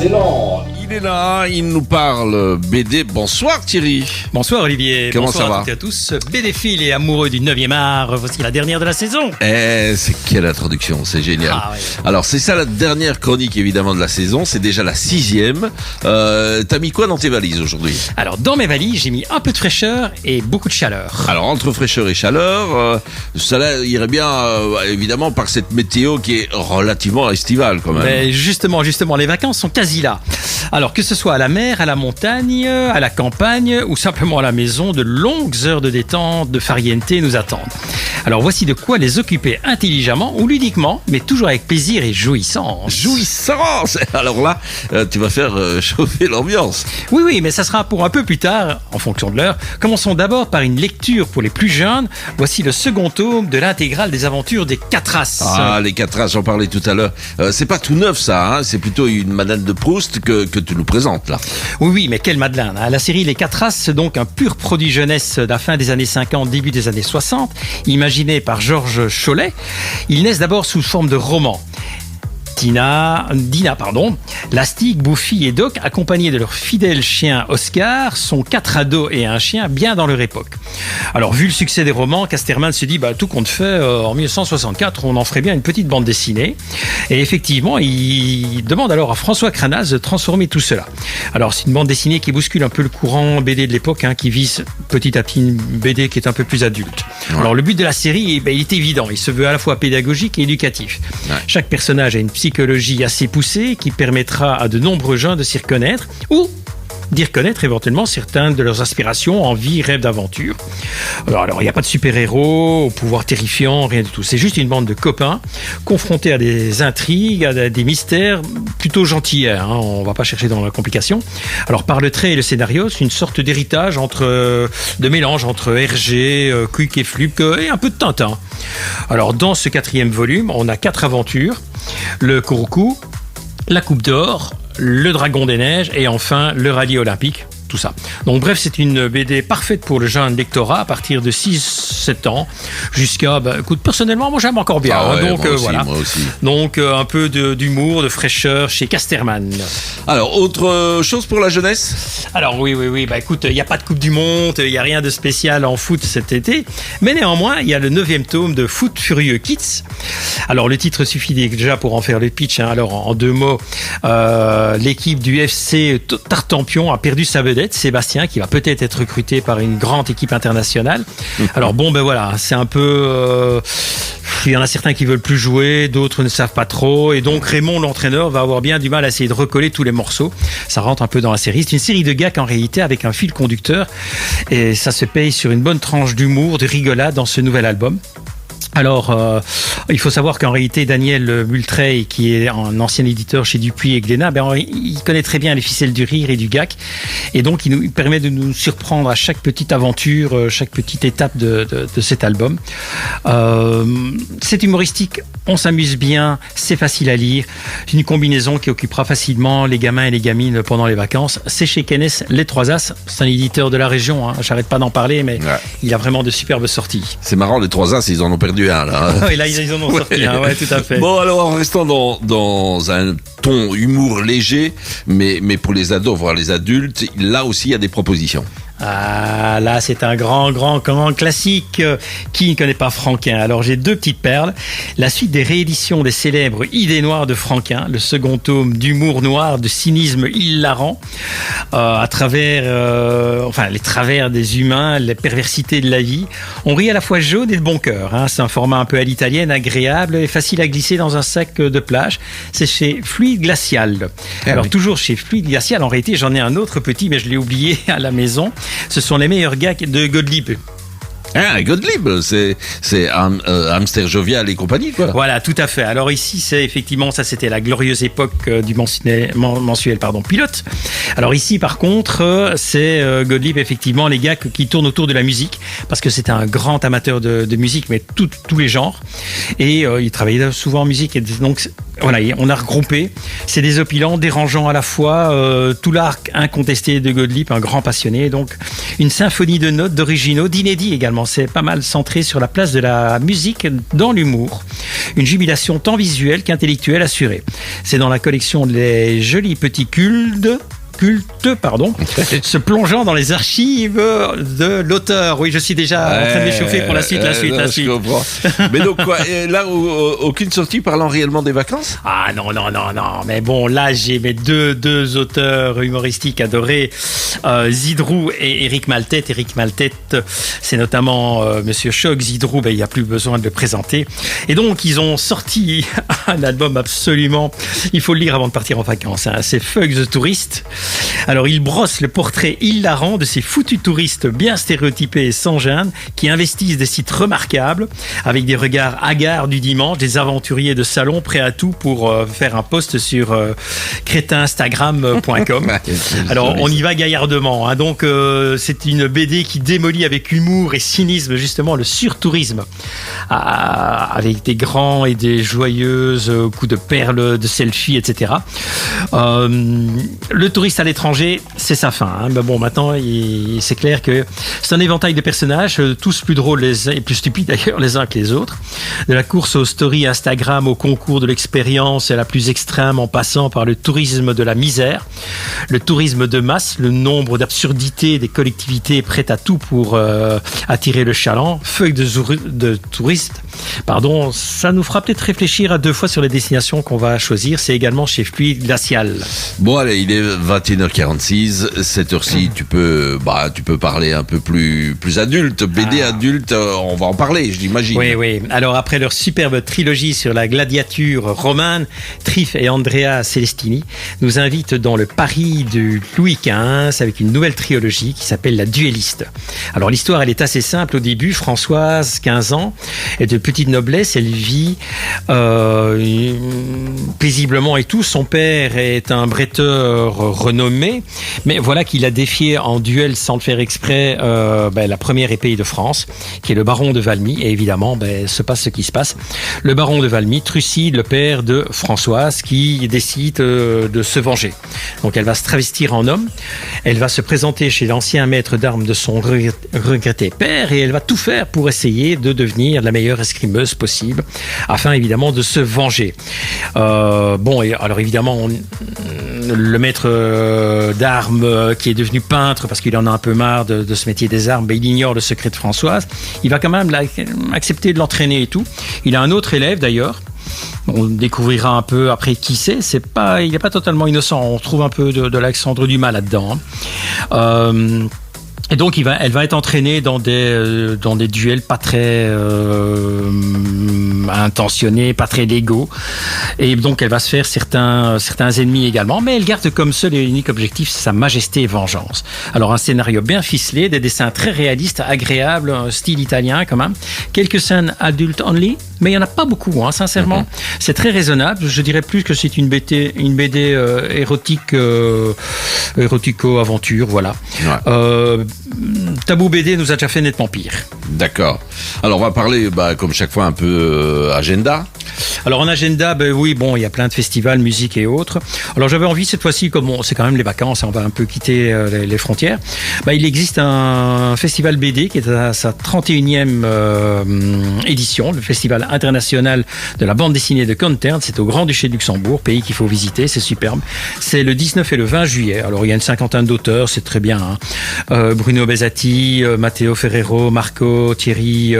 Excellent. Il est là, il nous parle BD. Bonsoir Thierry. Bonsoir Olivier. Comment Bonsoir ça va à toutes et à tous. BDphile et amoureux du 9e art, voici la dernière de la saison. C'est quelle introduction, c'est génial. Ah, ouais. Alors c'est ça la dernière chronique évidemment de la saison, c'est déjà la 6e. T'as mis quoi dans tes valises aujourd'hui? Alors dans mes valises, j'ai mis un peu de fraîcheur et beaucoup de chaleur. Alors entre fraîcheur et chaleur, ça là, irait bien évidemment par cette météo qui est relativement estivale quand même. Mais justement, les vacances sont quasi là. Alors que ce soit à la mer, à la montagne, à la campagne ou simplement à la maison, de longues heures de détente, de farniente nous attendent. Alors voici de quoi les occuper intelligemment ou ludiquement, mais toujours avec plaisir et jouissance. Jouissance. Alors là, tu vas faire chauffer l'ambiance. Oui, mais ça sera pour un peu plus tard, en fonction de l'heure. Commençons d'abord par une lecture pour les plus jeunes. Voici le second tome de l'intégrale des aventures des 4 As. Ah, les 4 As, j'en parlais tout à l'heure. C'est pas tout neuf ça, hein, c'est plutôt une Madeleine de Proust que tu nous présentes là. Oui, mais quelle Madeleine, hein. La série Les 4 As, c'est donc un pur produit jeunesse de la fin des années 50, début des années 60, imaginé par Georges Chollet. Ils naissent d'abord sous forme de roman. Dina, Lastic, Buffy et Doc, accompagnés de leur fidèle chien Oscar, sont 4 ados et un chien bien dans leur époque. Alors, vu le succès des romans, Casterman se dit, tout compte fait, en 1964, on en ferait bien une petite bande dessinée. Et effectivement, il demande alors à François Cranaz de transformer tout cela. Alors, c'est une bande dessinée qui bouscule un peu le courant BD de l'époque, qui vise petit à petit une BD qui est un peu plus adulte. Ouais. Alors, le but de la série, il est évident. Il se veut à la fois pédagogique et éducatif. Ouais. Chaque personnage a une psychologie assez poussée qui permettra à de nombreux jeunes de s'y reconnaître ou d'y reconnaître éventuellement certaines de leurs aspirations, envies, rêves d'aventure. Alors, il n'y a pas de super-héros, au pouvoir terrifiant, rien du tout. C'est juste une bande de copains confrontés à des intrigues, à des mystères plutôt gentils. On ne va pas chercher dans la complication. Alors, par le trait et le scénario, c'est une sorte d'héritage de mélange entre Hergé, Quick et Fluke et un peu de Tintin. Alors, dans ce 4e volume, on a 4 aventures. Le Kouroukou, la Coupe d'Or, le Dragon des Neiges et enfin le Rallye Olympique. Tout ça. Donc bref, c'est une BD parfaite pour le jeune lectorat à partir de 6-7 ans jusqu'à, écoute, personnellement, moi j'aime encore bien. Ouais, donc moi aussi. Donc un peu d'humour, de fraîcheur chez Casterman. Alors, autre chose pour la jeunesse? Alors oui, écoute, il n'y a pas de Coupe du Monde, il n'y a rien de spécial en foot cet été, mais néanmoins, il y a le 9e tome de Foot Furieux Kids. Alors le titre suffit déjà pour en faire le pitch. Alors en 2 mots, l'équipe du FC Tartampion a perdu sa vedette, Sébastien, qui va peut-être être recruté par une grande équipe internationale. Alors c'est un peu... il y en a certains qui veulent plus jouer, d'autres ne savent pas trop, et donc Raymond, l'entraîneur, va avoir bien du mal à essayer de recoller tous les morceaux. Ça rentre un peu dans la série. C'est une série de gags en réalité avec un fil conducteur, et ça se paye sur une bonne tranche d'humour, de rigolade dans ce nouvel album. Alors, il faut savoir qu'en réalité, Daniel Multreil, qui est un ancien éditeur chez Dupuis et Glénat, il connaît très bien les ficelles du rire et du gag. Et donc, il nous permet de nous surprendre à chaque petite aventure, chaque petite étape de cet album. C'est humoristique, on s'amuse bien, c'est facile à lire. C'est une combinaison qui occupera facilement les gamins et les gamines pendant les vacances. C'est chez Kennes, Les 3 As. C'est un éditeur de la région, J'arrête pas d'en parler, mais il a vraiment de superbes sorties. C'est marrant, Les 3 As, ils en ont perdu un, là. Oui, là, ils en ont sorti un, tout à fait. Bon, alors, en restant dans un ton humour léger, mais pour les ados, voire les adultes, là aussi, il y a des propositions. Ah, là, c'est un grand classique. Qui ne connaît pas Franquin? Alors, j'ai 2 petites perles. La suite des rééditions des célèbres Idées noires de Franquin, le second tome d'humour noir, de cynisme hilarant, à travers, les travers des humains, les perversités de la vie. On rit à la fois jaune et de bon cœur. C'est un format un peu à l'italienne, agréable et facile à glisser dans un sac de plage. C'est chez Fluide Glacial. Alors, toujours chez Fluide Glacial, en réalité, j'en ai un autre petit, mais je l'ai oublié à la maison. Ce sont les meilleurs gags de Gottlieb. Ah, Gottlieb, c'est Hamster Jovial et compagnie, quoi. Voilà, tout à fait. Alors ici, c'est effectivement, ça c'était la glorieuse époque du mensuel Pilote. Alors ici, par contre, c'est Gottlieb, effectivement, les gars qui tournent autour de la musique, parce que c'était un grand amateur de musique, mais tous les genres. Et il travaillait souvent en musique, et donc Voilà, on a regroupé. C'est désopilant, dérangeant à la fois. Tout l'arc incontesté de Gottlieb, un grand passionné. Donc, une symphonie de notes, d'originaux, d'inédits également. C'est pas mal centré sur la place de la musique dans l'humour. Une jubilation tant visuelle qu'intellectuelle assurée. C'est dans la collection Les Jolis Petits Cultes, se plongeant dans les archives de l'auteur. Oui, je suis déjà en train de m'échauffer pour la suite. Je comprends. Mais donc quoi, là, aucune sortie parlant réellement des vacances? Ah non. Mais bon, là, j'ai mes deux auteurs humoristiques adorés, Zidrou et Éric Maltête. Éric Maltête, c'est notamment Monsieur Choc. Zidrou, il n'y a plus besoin de le présenter. Et donc, ils ont sorti un album absolument... Il faut le lire avant de partir en vacances. C'est Fuck the Tourist. Alors, il brosse le portrait hilarant de ces foutus touristes bien stéréotypés et sans gêne qui investissent des sites remarquables avec des regards hagards du dimanche, des aventuriers de salon prêts à tout pour faire un post sur crétinstagram.com. Alors, on y va gaillardement. Hein. Donc, c'est une BD qui démolit avec humour et cynisme justement le surtourisme avec des grands et des joyeuses coups de perles, de selfies, etc. Le touriste à l'étranger, c'est sa fin. Hein. Mais bon, maintenant, c'est clair que c'est un éventail de personnages, tous plus drôles et plus stupides d'ailleurs les uns que les autres. De la course aux stories Instagram, au concours de l'expérience la plus extrême, en passant par le tourisme de la misère, le tourisme de masse, le nombre d'absurdités des collectivités prêtes à tout pour attirer le chaland. Feuille de touristes, pardon, ça nous fera peut-être réfléchir à 2 fois sur les destinations qu'on va choisir. C'est également chez Fluide Glacial. Bon, allez, il est 21h46. Cette heure-ci, tu peux parler un peu plus adulte. BD adulte, on va en parler, je l'imagine. Oui. Alors, après leur superbe trilogie sur la gladiature romane, Triff et Andrea Celestini nous invitent dans le Paris de Louis XV avec une nouvelle trilogie qui s'appelle La Duelliste. Alors, l'histoire, elle est assez simple au début. Françoise, 15 ans, est de petite noblesse. Elle vit paisiblement et tout. Son père est un bretteur renommé, mais voilà qu'il a défié en duel sans le faire exprès la première épée de France, qui est le baron de Valmy, et évidemment se passe ce qui se passe. Le baron de Valmy trucide le père de Françoise qui décide de se venger. Donc elle va se travestir en homme, elle va se présenter chez l'ancien maître d'armes de son regretté père et elle va tout faire pour essayer de devenir la meilleure escrimeuse possible, afin évidemment de se venger. Et alors évidemment le maître d'armes qui est devenu peintre parce qu'il en a un peu marre de ce métier des armes, il ignore le secret de Françoise. Il va quand même accepter de l'entraîner et tout. Il a un autre élève d'ailleurs. On découvrira un peu après qui c'est. Il n'est pas totalement innocent. On trouve un peu de Alexandre Dumas là-dedans. Et donc, elle va être entraînée dans des duels pas très intentionnés, pas très légaux. Et donc, elle va se faire certains ennemis également. Mais elle garde comme seul et unique objectif sa majesté et vengeance. Alors, un scénario bien ficelé, des dessins très réalistes, agréables, un style italien quand même. Quelques scènes adult only, mais il n'y en a pas beaucoup, hein, sincèrement. C'est très raisonnable. Je dirais plus que c'est une BD érotico-aventure, voilà. Ouais. Tabou BD nous a déjà fait nettement pire. D'accord. Alors on va parler, comme chaque fois, un peu agenda. Alors en agenda, il y a plein de festivals, musique et autres. Alors j'avais envie cette fois-ci, comme c'est quand même les vacances, on va un peu quitter les frontières. Il existe un festival BD qui est à sa 31e édition, le Festival international de la bande dessinée de Canterne. C'est au Grand-Duché de Luxembourg, pays qu'il faut visiter, c'est superbe. C'est le 19 et le 20 juillet. Alors il y a une cinquantaine d'auteurs, c'est très bien. Hein. Bruno Bezzati, Matteo Ferrero, Marco, Thierry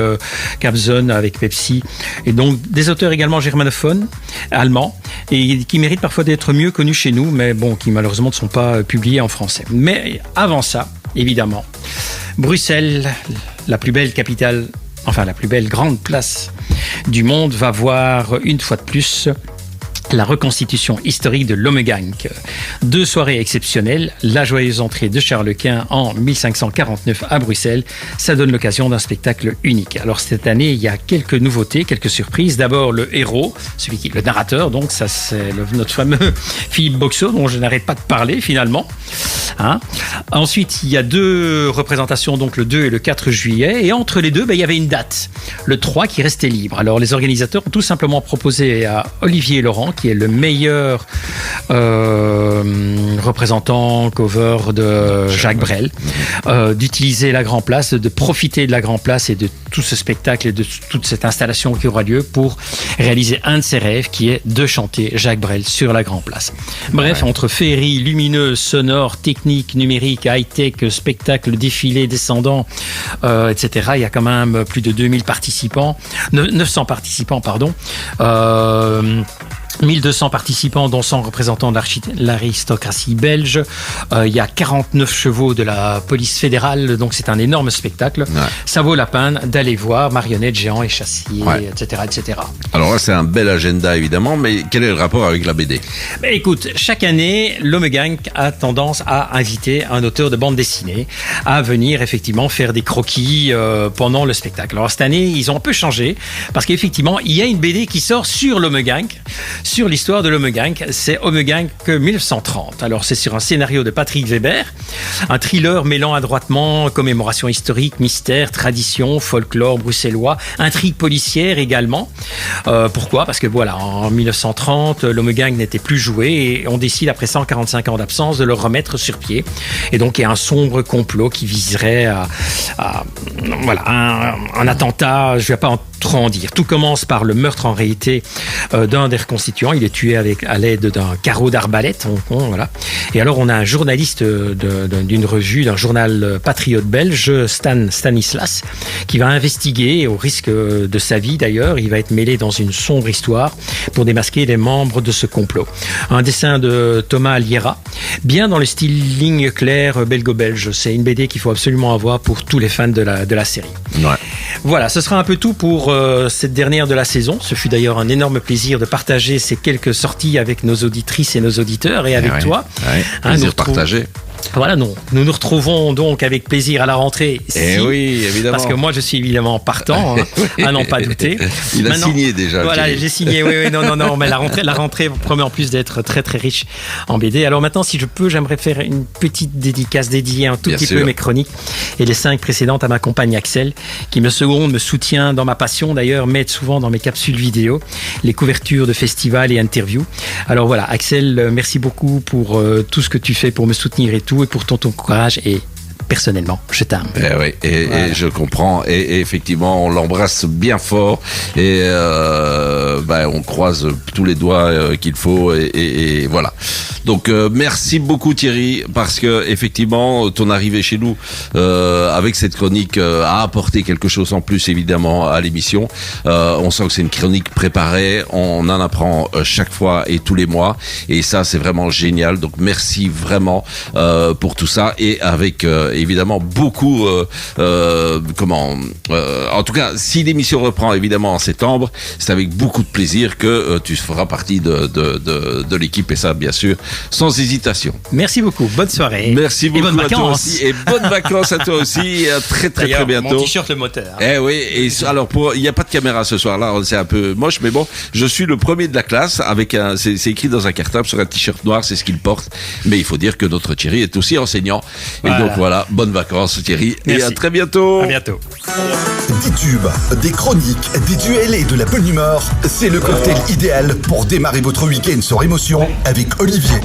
Capzon avec Pepsi. Et donc des auteurs également germanophones, allemands, et qui méritent parfois d'être mieux connus chez nous, mais qui malheureusement ne sont pas publiés en français. Mais avant ça, évidemment, Bruxelles, la plus belle capitale, enfin la plus belle grande place du monde, va voir une fois de plus la reconstitution historique de l'Ommegang. 2 soirées exceptionnelles, la joyeuse entrée de Charles Quint en 1549 à Bruxelles, ça donne l'occasion d'un spectacle unique. Alors cette année, il y a quelques nouveautés, quelques surprises. D'abord le héros, le narrateur, donc ça c'est notre fameux Philippe Boxeau, dont je n'arrête pas de parler finalement. Hein. Ensuite, il y a 2 représentations, donc le 2 et le 4 juillet, et entre les deux, il y avait une date, le 3 qui restait libre. Alors les organisateurs ont tout simplement proposé à Olivier Laurent, qui est le meilleur représentant cover de Jacques Brel, d'utiliser la Grand Place, de profiter de la Grand Place et de tout ce spectacle et de toute cette installation qui aura lieu pour réaliser un de ses rêves qui est de chanter Jacques Brel sur la Grand Place. Bref, entre féerie, lumineuse, sonore, technique, numérique, high-tech, spectacle, défilé, descendant, etc. Il y a quand même plus de 900 participants, pardon. 1200 participants, dont 100 représentants de l'aristocratie belge. Il y a 49 chevaux de la police fédérale, donc c'est un énorme spectacle. Ouais. Ça vaut la peine d'aller voir, marionnettes, géants, échassiers, etc., etc. Alors là, c'est un bel agenda, évidemment, mais quel est le rapport avec la BD ? Écoute, chaque année, l'Omegang a tendance à inviter un auteur de bande dessinée à venir effectivement faire des croquis pendant le spectacle. Alors cette année, ils ont un peu changé, parce qu'effectivement, il y a une BD qui sort sur l'Omegang, sur l'histoire de l'Omegang. C'est Omegang 1930. Alors c'est sur un scénario de Patrick Weber, un thriller mêlant adroitement commémoration historique, mystère, tradition, folklore bruxellois, intrigue policière également. Pourquoi ? Parce que voilà, en 1930, l'Omegang n'était plus joué et on décide après 145 ans d'absence de le remettre sur pied. Et donc il y a un sombre complot qui viserait un attentat. Je ne vais pas trop en dire. Tout commence par le meurtre en réalité d'un des reconstituants. Il est tué à l'aide d'un carreau d'arbalète. Voilà. Et alors on a un journaliste d'une revue, d'un journal patriote belge, Stanislas, qui va investiguer au risque de sa vie d'ailleurs. Il va être mêlé dans une sombre histoire pour démasquer les membres de ce complot. Un dessin de Thomas Aliera, bien dans le style ligne claire belgo-belge. C'est une BD qu'il faut absolument avoir pour tous les fans de la série. Ouais. Voilà, ce sera un peu tout pour cette dernière de la saison. Ce fut d'ailleurs un énorme plaisir de partager ces quelques sorties avec nos auditrices et nos auditeurs et avec toi. Ouais, plaisir partagé. Voilà, nous nous retrouvons donc avec plaisir à la rentrée. Oui, évidemment. Parce que moi, je suis évidemment partant, à n'en pas douter. Il a signé déjà. Voilà, j'ai signé. Oui, non, mais la rentrée promet en plus d'être très très riche en BD. Alors maintenant, si je peux, j'aimerais faire une petite dédicace dédiée un tout petit peu mes chroniques et les 5 précédentes à ma compagne Axel, qui me seconde, me soutient dans ma passion d'ailleurs, m'aide souvent dans mes capsules vidéo, les couvertures de festivals et interviews. Alors voilà, Axel, merci beaucoup pour tout ce que tu fais pour me soutenir et tout. Et pour ton courage et personnellement, je t'aime. Oui, et je comprends. Et effectivement, on l'embrasse bien fort et on croise tous les doigts qu'il faut et voilà. Donc merci beaucoup Thierry, parce que effectivement ton arrivée chez nous avec cette chronique a apporté quelque chose en plus évidemment à l'émission. On sent que c'est une chronique préparée, on en apprend chaque fois et tous les mois et ça c'est vraiment génial. Donc merci vraiment pour tout ça et avec évidemment beaucoup en tout cas si l'émission reprend évidemment en septembre, c'est avec beaucoup de plaisir que tu feras partie de l'équipe et ça bien sûr sans hésitation. Merci beaucoup, bonne soirée. Merci beaucoup à toi aussi et bonnes vacances à toi aussi et à très bientôt. Mon t-shirt le moteur. Alors il n'y a pas de caméra ce soir là, c'est un peu moche mais bon, je suis le premier de la classe avec c'est écrit dans un cartable sur un t-shirt noir, c'est ce qu'il porte, mais il faut dire que notre Thierry est aussi enseignant et donc voilà, bonnes vacances Thierry. Merci. Et à très bientôt. À bientôt. Des tubes, des chroniques, des duels et de la bonne humeur, c'est le cocktail idéal pour démarrer votre week-end sur émotion avec Olivier.